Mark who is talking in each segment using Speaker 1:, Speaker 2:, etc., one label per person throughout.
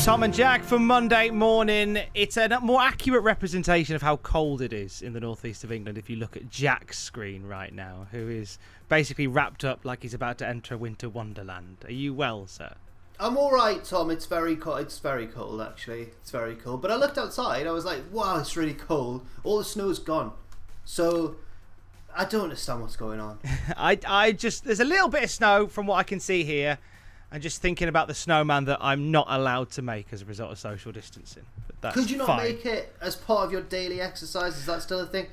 Speaker 1: Tom and Jack for Monday morning. It's a more accurate representation of how cold it is in the northeast of England if you look at Jack's screen right now, who is basically wrapped up like he's about to enter a winter wonderland. Are you well, sir?
Speaker 2: I'm all right, Tom. It's very cold. It's very cold, actually. It's very cold. But I looked outside. I was like, wow, it's really cold. All the snow's gone. So I don't understand what's going on.
Speaker 1: There's a little bit of snow from what I can see here. I'm just thinking about the snowman that I'm not allowed to make as a result of social distancing. But that's
Speaker 2: Could you not
Speaker 1: fine.
Speaker 2: make it as part of your daily exercise? Is that still a thing?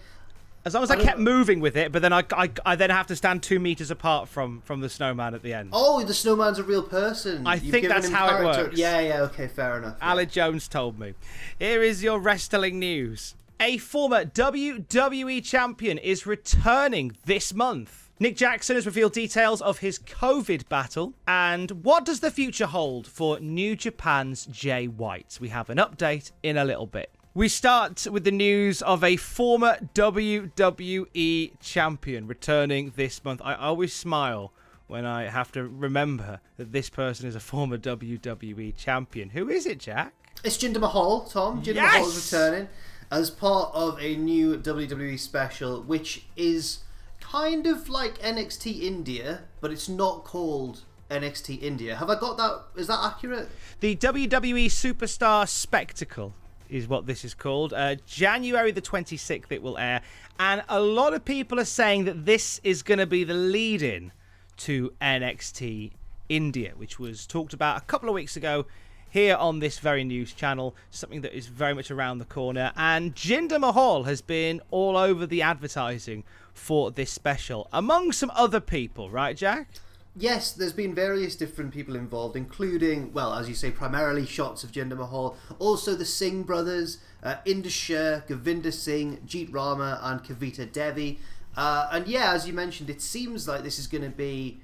Speaker 1: As long as I kept moving with it, but then I then have to stand 2 meters apart from the snowman at the end.
Speaker 2: Oh, the snowman's a real person.
Speaker 1: I think that's how it works.
Speaker 2: Yeah, okay, fair enough.
Speaker 1: Alec Jones told me. Here is your wrestling news. A former WWE Champion is returning this month. Nick Jackson has revealed details of his COVID battle. And what does the future hold for New Japan's Jay White? We have an update in a little bit. We start with the news of a former WWE Champion returning this month. I always smile when I have to remember that this person is a former WWE Champion. Who is it, Jack?
Speaker 2: It's Jinder Mahal, Tom. Jinder Mahal is returning as part of a new WWE special, which is kind of like NXT India, but it's not called NXT India. Have I got that? Is that accurate?
Speaker 1: The WWE Superstar Spectacle is what this is called. January the 26th it will air. And a lot of people are saying that this is going to be the lead-in to NXT India, which was talked about a couple of weeks ago here on this very news channel, something that is very much around the corner. And Jinder Mahal has been all over the advertising for this special, among some other people, right, Jack?
Speaker 2: Yes, there's been various different people involved, including, well, as you say, primarily shots of Jinder Mahal, also the Singh brothers, Indus Sher, Govinda Singh, Jeet Rama, and Kavita Devi. And yeah, as you mentioned, it seems like this is going to be,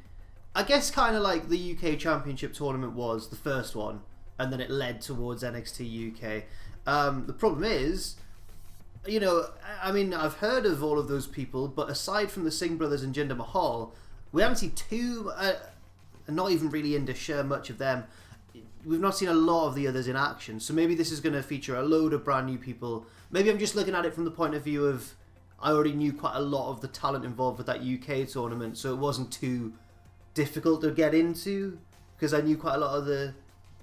Speaker 2: I guess, kind of like the UK Championship tournament was, the first one, and then it led towards NXT UK. The problem is, you know, I mean, I've heard of all of those people, but aside from the Singh brothers and Jinder Mahal, we haven't seen not even really Indus Sher, much of them. We've not seen a lot of the others in action. So maybe this is going to feature a load of brand new people. Maybe I'm just looking at it from the point of view of, I already knew quite a lot of the talent involved with that UK tournament, so it wasn't too difficult to get into, because I knew quite a lot of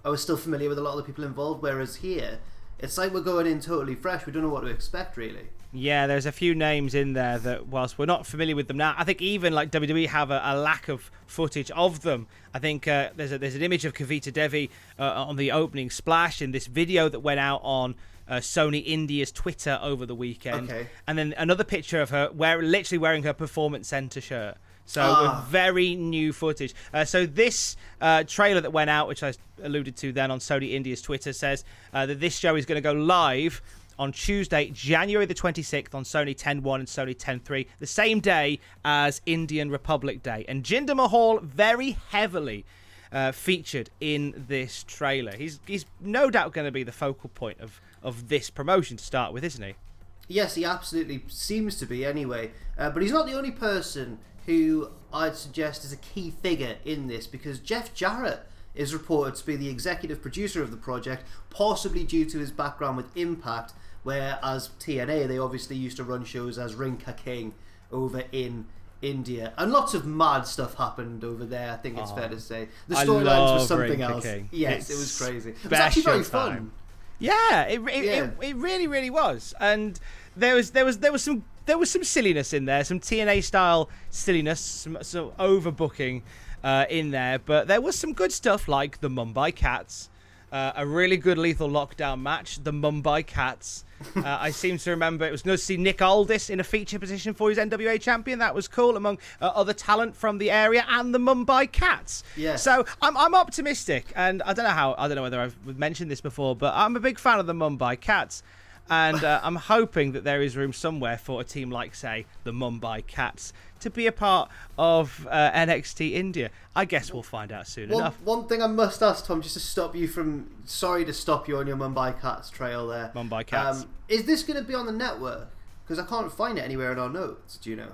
Speaker 2: I was still familiar with a lot of the people involved, whereas here, it's like we're going in totally fresh. We don't know what to expect, really.
Speaker 1: Yeah, there's a few names in there that, whilst we're not familiar with them now, I think even like WWE have a lack of footage of them. I think there's an image of Kavita Devi on the opening splash in this video that went out on Sony India's Twitter over the weekend.
Speaker 2: Okay.
Speaker 1: And then another picture of her literally wearing her Performance Center shirt. So very new footage. So this trailer that went out, which I alluded to then on Sony India's Twitter, says that this show is going to go live on Tuesday, January the 26th on Sony 10.1 and Sony 10.3, the same day as Indian Republic Day. And Jinder Mahal very heavily featured in this trailer. He's no doubt going to be the focal point of this promotion to start with, isn't he?
Speaker 2: Yes, he absolutely seems to be anyway. But he's not the only person who I'd suggest is a key figure in this, because Jeff Jarrett is reported to be the executive producer of the project, possibly due to his background with Impact, where as TNA they obviously used to run shows as Ring Ka King over in India, and lots of mad stuff happened over there. I think it's fair to say the storylines were something else. Yes, it was crazy. It was actually very fun.
Speaker 1: Yeah, it really, really was. And there was some silliness in there, some TNA style silliness, some overbooking in there, but there was some good stuff like the Mumbai Cats, a really good Lethal Lockdown match, the Mumbai Cats. I seem to remember it was nice to see Nick Aldis in a feature position for his NWA champion. That was cool, among other talent from the area, and the Mumbai Cats.
Speaker 2: Yeah.
Speaker 1: So I'm optimistic, and I don't know whether I've mentioned this before, but I'm a big fan of the Mumbai Cats. And I'm hoping that there is room somewhere for a team like, say, the Mumbai Cats to be a part of NXT India. I guess we'll find out soon enough.
Speaker 2: One thing I must ask, Tom, just to stop you from... Sorry to stop you on your Mumbai Cats trail there.
Speaker 1: Mumbai Cats.
Speaker 2: Is this going to be on the network? Because I can't find it anywhere in our notes. Do you know?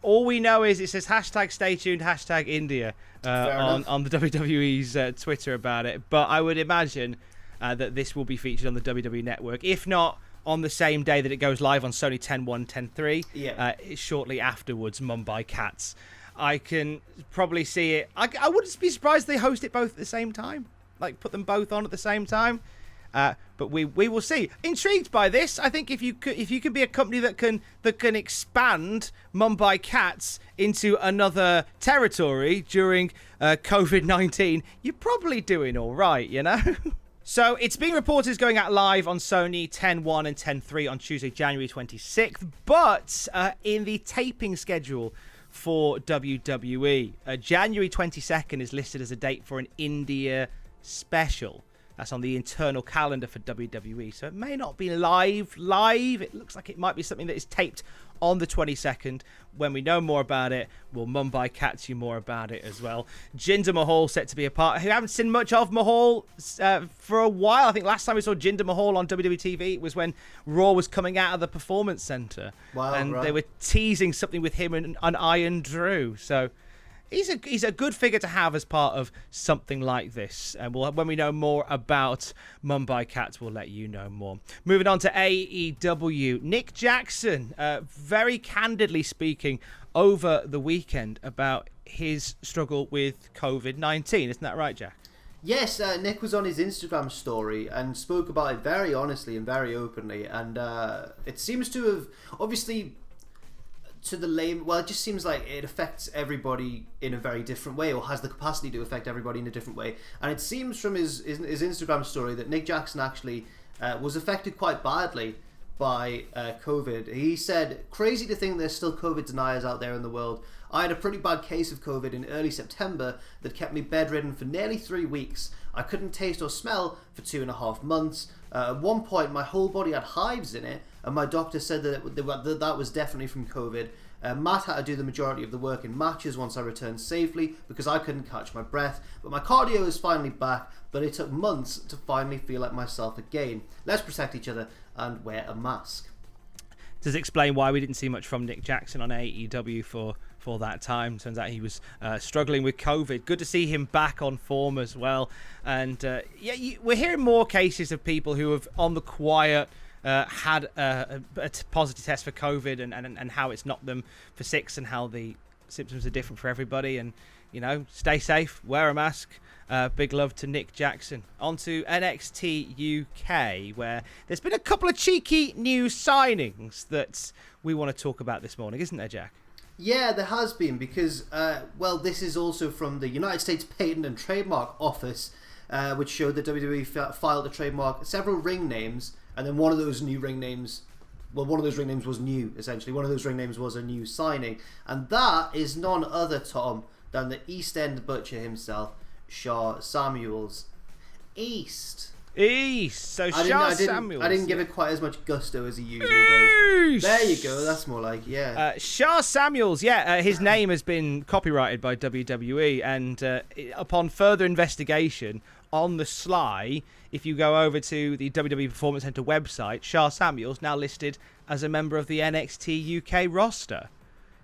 Speaker 1: All we know is it says hashtag stay tuned, hashtag India on the WWE's Twitter about it. But I would imagine that this will be featured on the WWE Network. If not on the same day that it goes live on Sony 10.1, 10.3, shortly afterwards, Mumbai Cats. I can probably see it. I wouldn't be surprised if they host it both at the same time. Like, put them both on at the same time. But we will see. Intrigued by this. I think if you could be a company that can expand Mumbai Cats into another territory during COVID-19, you're probably doing all right, you know. So it's being reported as going out live on Sony 10.1 and 10.3 on Tuesday, January 26th. But in the taping schedule for WWE, January 22nd is listed as a date for an India special. That's on the internal calendar for WWE. So it may not be live. It looks like it might be something that is taped on the 22nd. When we know more about it, we'll Mumbai Cats you more about it as well. Jinder Mahal set to be a part. Who haven't seen much of Mahal for a while. I think last time we saw Jinder Mahal on WWE TV was when Raw was coming out of the Performance Center.
Speaker 2: Wow,
Speaker 1: and
Speaker 2: right.
Speaker 1: They were teasing something with him and Iron Drew. So he's a good figure to have as part of something like this. And when we know more about Mumbai Cats, we'll let you know more. Moving on to AEW. Nick Jackson, very candidly speaking over the weekend about his struggle with COVID-19. Isn't that right, Jack?
Speaker 2: Yes, Nick was on his Instagram story and spoke about it very honestly and very openly. And it seems to have, obviously, to the lame, well, it just seems like it affects everybody in a very different way, or has the capacity to affect everybody in a different way. And it seems from his Instagram story that Nick Jackson actually was affected quite badly by COVID. He said, "Crazy to think there's still COVID deniers out there in the world. I had a pretty bad case of COVID in early September that kept me bedridden for nearly 3 weeks. I couldn't taste or smell for 2.5 months. At one point, my whole body had hives in it, and my doctor said that was definitely from COVID. Matt had to do the majority of the work in matches once I returned safely because I couldn't catch my breath. But my cardio is finally back, but it took months to finally feel like myself again. Let's protect each other and wear a mask."
Speaker 1: Does explain why we didn't see much from Nick Jackson on AEW for that time. Turns out he was struggling with COVID. Good to see him back on form as well. And we're hearing more cases of people who have, on the quiet, had a positive test for COVID and how it's knocked them for 6 and how the symptoms are different for everybody. And, you know, stay safe, wear a mask. Big love to Nick Jackson. On to NXT UK, where there's been a couple of cheeky new signings that we want to talk about this morning, isn't there, Jack?
Speaker 2: Yeah, there has been, because, this is also from the United States Patent and Trademark Office, which showed that WWE filed to trademark several ring names, and then one of those ring names was new, essentially. One of those ring names was a new signing, and that is none other, Tom, than the East End Butcher himself, Shaw Samuels. East. So Shaw Samuels. I didn't give it quite as much gusto as he usually does. There you go. That's more like, yeah.
Speaker 1: Shaw Samuels. His name has been copyrighted by WWE, and upon further investigation, on the sly, if you go over to the WWE Performance Center website, Shaw Samuels now listed as a member of the NXT UK roster.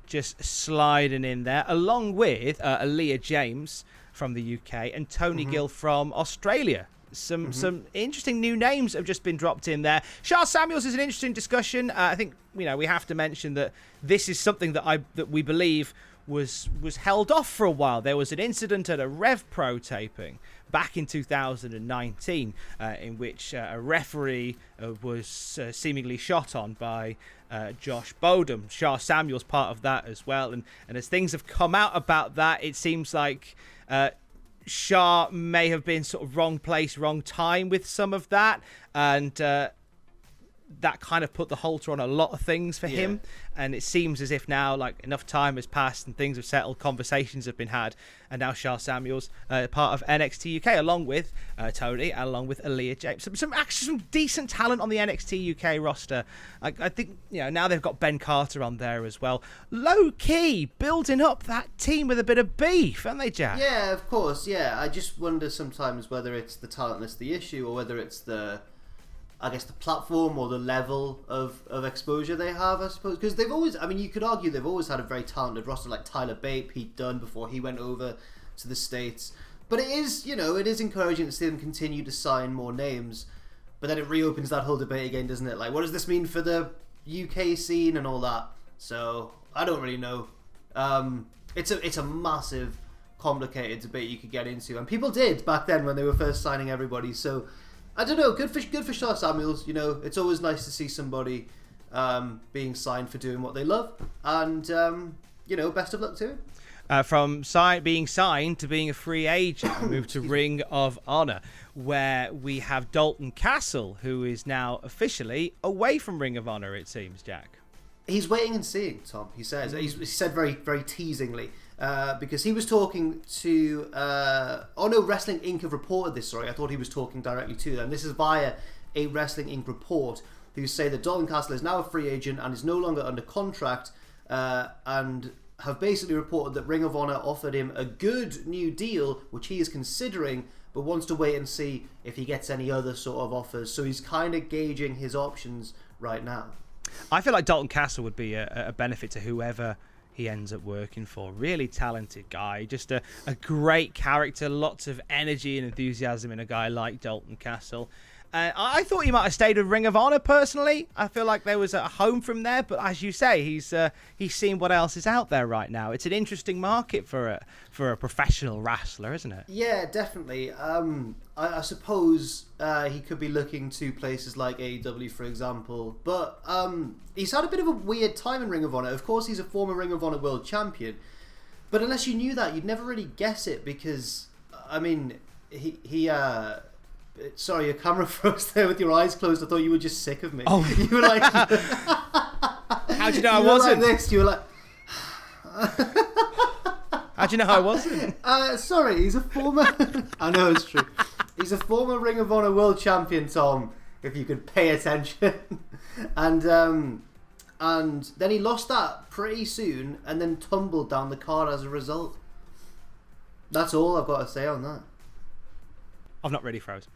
Speaker 1: Just sliding in there, along with Aaliyah James from the UK and Tony Gill from Australia. Some interesting new names have just been dropped in there. Shaw Samuels is an interesting discussion. I think we have to mention that this is something that we believe was held off for a while. There was an incident at a Rev Pro taping back in 2019 in which a referee was seemingly shot on by Josh Bodum. Shaw Samuels part of that as well. And as things have come out about that, it seems like Shaw may have been sort of wrong place, wrong time with some of that. And that kind of put the halter on a lot of things for him. And it seems as if now, like, enough time has passed and things have settled, conversations have been had, and now Shaw Samuels part of NXT UK, along with Tony and along with Aaliyah James. Some decent talent on the NXT UK roster. I think now they've got Ben Carter on there as well. Low key building up that team with a bit of beef, aren't they, Jack?
Speaker 2: Yeah, of course. Yeah, I just wonder sometimes whether it's the talent that's the issue or whether it's the I guess, the platform or the level of exposure they have, I suppose. Because they've always, I mean, you could argue they've always had a very talented roster, like Tyler Bate, Pete Dunne, before he went over to the States. But it is, it is encouraging to see them continue to sign more names. But then it reopens that whole debate again, doesn't it? Like, what does this mean for the UK scene and all that? So, I don't really know. It's a massive, complicated debate you could get into. And people did back then when they were first signing everybody. So, I don't know. Good for Star Samuels. It's always nice to see somebody being signed for doing what they love. And, best of luck to him.
Speaker 1: From being signed to being a free agent, moved to Ring of Honor, where we have Dalton Castle, who is now officially away from Ring of Honor, it seems, Jack.
Speaker 2: He's waiting and seeing, Tom, he says. He said very, very teasingly, because he was talking to... Wrestling Inc. have reported this, sorry. I thought he was talking directly to them. This is via a Wrestling Inc. report, who say that Dalton Castle is now a free agent and is no longer under contract, and have basically reported that Ring of Honor offered him a good new deal, which he is considering, but wants to wait and see if he gets any other sort of offers. So he's kind of gauging his options right now.
Speaker 1: I feel like Dalton Castle would be a benefit to whoever he ends up working for. Really talented guy, just a great character, lots of energy and enthusiasm in a guy like Dalton Castle. I thought he might have stayed with Ring of Honor personally. I feel like there was a home from there, but as you say, he's seen what else is out there right now. It's an interesting market for a professional wrestler, isn't it?
Speaker 2: Yeah, definitely. I suppose he could be looking to places like AEW, for example, but he's had a bit of a weird time in Ring of Honor. Of course, he's a former Ring of Honor World Champion, but unless you knew that, you'd never really guess it because, I mean, he sorry, your camera froze there with your eyes closed. I thought you were just sick of me.
Speaker 1: Oh.
Speaker 2: You were like...
Speaker 1: How'd you know I wasn't?
Speaker 2: Like this. You were like...
Speaker 1: How'd you know I wasn't?
Speaker 2: Sorry, he's a former... I know, it's true. He's a former Ring of Honor World Champion, Tom, if you could pay attention. And then he lost that pretty soon and then tumbled down the card as a result. That's all I've got to say on that.
Speaker 1: I've not really froze.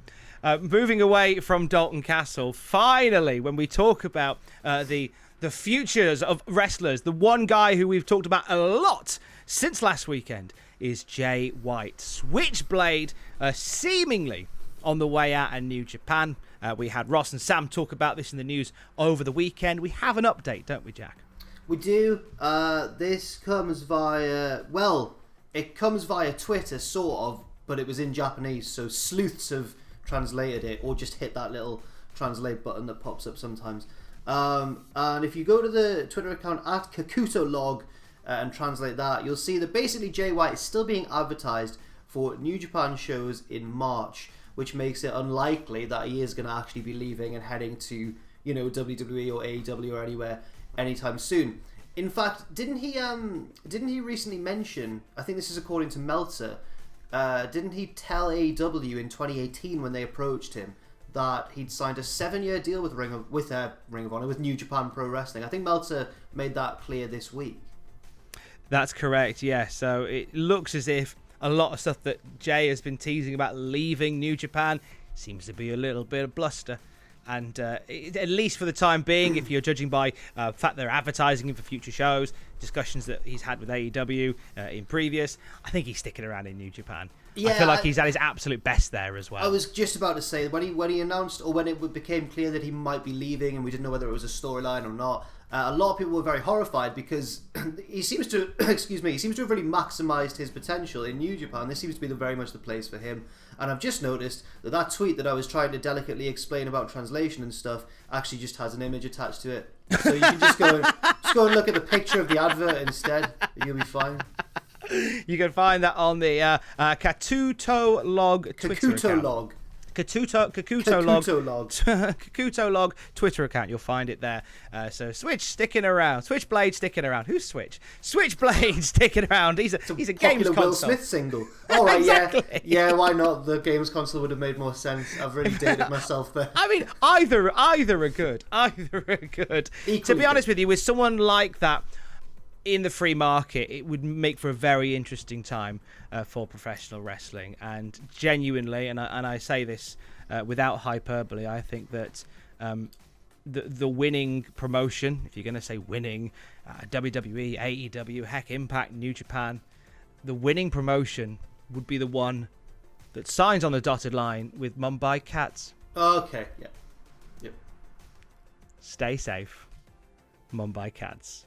Speaker 1: Moving away from Dalton Castle, finally, when we talk about the futures of wrestlers, the one guy who we've talked about a lot since last weekend is Jay White. Switchblade seemingly on the way out in New Japan. We had Ross and Sam talk about this in the news over the weekend. We have an update, don't we, Jack?
Speaker 2: We do. This comes via... Well, it comes via Twitter, sort of, but it was in Japanese, so sleuths have translated it, or just hit that little translate button that pops up sometimes. And if you go to the Twitter account at Cultaholic and translate that, you'll see that basically Jay White is still being advertised for New Japan shows in March, which makes it unlikely that he is going to actually be leaving and heading to, WWE or AEW or anywhere anytime soon. In fact, didn't he recently mention, I think this is according to Meltzer, didn't he tell AEW in 2018 when they approached him that he'd signed a 7-year deal with Ring of Honor, with New Japan Pro Wrestling? I think Meltzer made that clear this week.
Speaker 1: That's correct, yeah. So it looks as if a lot of stuff that Jay has been teasing about leaving New Japan seems to be a little bit of bluster. And at least for the time being, if you're judging by the fact they're advertising him for future shows, discussions that he's had with AEW in previous, I think he's sticking around in New Japan. Yeah, I feel like he's at his absolute best there as well.
Speaker 2: I was just about to say, when he announced, or when it became clear that he might be leaving and we didn't know whether it was a storyline or not, a lot of people were very horrified because he seems to have really maximised his potential in New Japan. This seems to be very much the place for him. And I've just noticed that tweet that I was trying to delicately explain about translation and stuff actually just has an image attached to it. So you can just go and look at the picture of the advert instead. You'll be fine.
Speaker 1: You can find that on the Cultaholic Twitter account. Cultaholic Twitter account. You'll find it there. So Switchblade sticking around. Who's Switch? Switchblade sticking around. He's a games console.
Speaker 2: Will Smith single. All right, exactly. Yeah. Why not? The games console would have made more sense. I've really dated myself there.
Speaker 1: I mean, either are good. Either are good. To be honest with you, with someone like that, in the free market, it would make for a very interesting time for professional wrestling. And genuinely, and I say this without hyperbole, I think that the winning promotion, if you're going to say winning, WWE, AEW, heck, Impact, New Japan, the winning promotion would be the one that signs on the dotted line with Mumbai Cats.
Speaker 2: Okay, yeah. Yep.
Speaker 1: Stay safe, Mumbai Cats.